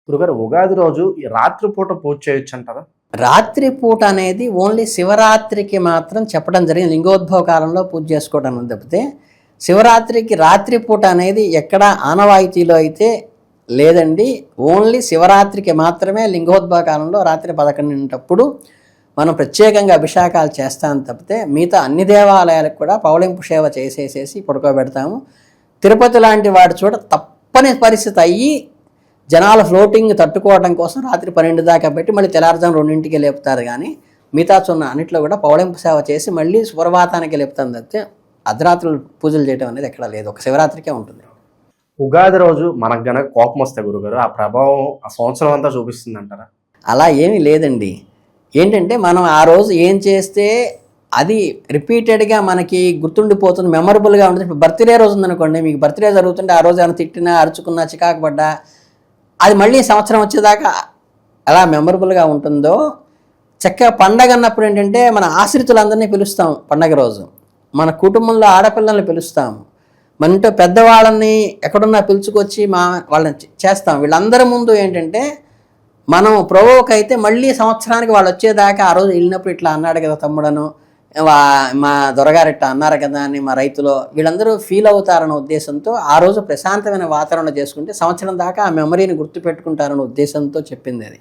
గురుగారు ఉగాది రోజు ఈ రాత్రిపూట పూజ చేయొచ్చు అంటారా? రాత్రి పూట అనేది ఓన్లీ శివరాత్రికి మాత్రం చెప్పడం జరిగింది. లింగోద్భవ కాలంలో పూజ చేసుకోవడం తప్పితే శివరాత్రికి రాత్రి పూట అనేది ఎక్కడ ఆనవాయితీలో అయితే లేదండి. ఓన్లీ శివరాత్రికి మాత్రమే లింగోద్భవ కాలంలో రాత్రి 11 మనం ప్రత్యేకంగా అభిషేకాలు చేస్తాం తప్పితే మిగతా అన్ని దేవాలయాలకు కూడా పౌళింపు సేవ చేసేసేసి పడుకోబెడతాము. తిరుపతి లాంటి వాటి చోట తప్పని పరిస్థితి అయ్యి జనాల ఫ్లోటింగ్ తట్టుకోవడం కోసం రాత్రి 12 దాకా పెట్టి మళ్ళీ తెల్లారుజాము 2ంటికి లేపుతారు. కానీ మిగతా అన్నింటిలో కూడా పౌళింపు సేవ చేసి మళ్ళీ సుప్రభాతానికి లేపుతాం తప్పితే అర్ధరాత్రులు పూజలు చేయడం అనేది ఎక్కడ లేదు. ఒక శివరాత్రికే ఉంటుంది. ఉగాది రోజు మనకు గనక కోపం వస్తే గురుగారు ఆ ప్రభావం ఆ సంవత్సరం అంతా చూపిస్తుంది అంటారా? అలా ఏమీ లేదండి. ఏంటంటే మనం ఆ రోజు ఏం చేస్తే అది రిపీటెడ్గా మనకి గుర్తుండిపోతుంది, మెమరబుల్గా ఉంటుంది. ఇప్పుడు బర్త్డే రోజు ఉందనుకోండి, మీకు బర్త్డే జరుగుతుంటే ఆ రోజు ఏమైనా తిట్టినా, అరుచుకున్నా, చికాకు పడ్డా అది మళ్ళీ సంవత్సరం వచ్చేదాకా ఎలా మెమరబుల్గా ఉంటుందో చక్కగా పండగ అన్నప్పుడు ఏంటంటే మన ఆశ్రితులందరినీ పిలుస్తాం. పండగ రోజు మన కుటుంబంలో ఆడపిల్లల్ని పిలుస్తాము, మన ఇంట్లో పెద్దవాళ్ళని ఎక్కడున్నా పిలుచుకొచ్చి వాళ్ళని చేస్తాం. వీళ్ళందరి ముందు ఏంటంటే మనం ప్రొవోక్ అయితే మళ్ళీ సంవత్సరానికి వాళ్ళు వచ్చేదాకా ఆ రోజు వెళ్ళినప్పుడు ఇట్లా అన్నాడు కదా తమ్ముడను, మా దొరగారు ఇట్లా అన్నారు కదా అని మా రైతులు వీళ్ళందరూ ఫీల్ అవుతారన్న ఉద్దేశంతో ఆ రోజు ప్రశాంతమైన వాతావరణం చేసుకుంటే సంవత్సరం దాకా ఆ మెమరీని గుర్తుపెట్టుకుంటారన్న ఉద్దేశంతో చెప్పింది అది.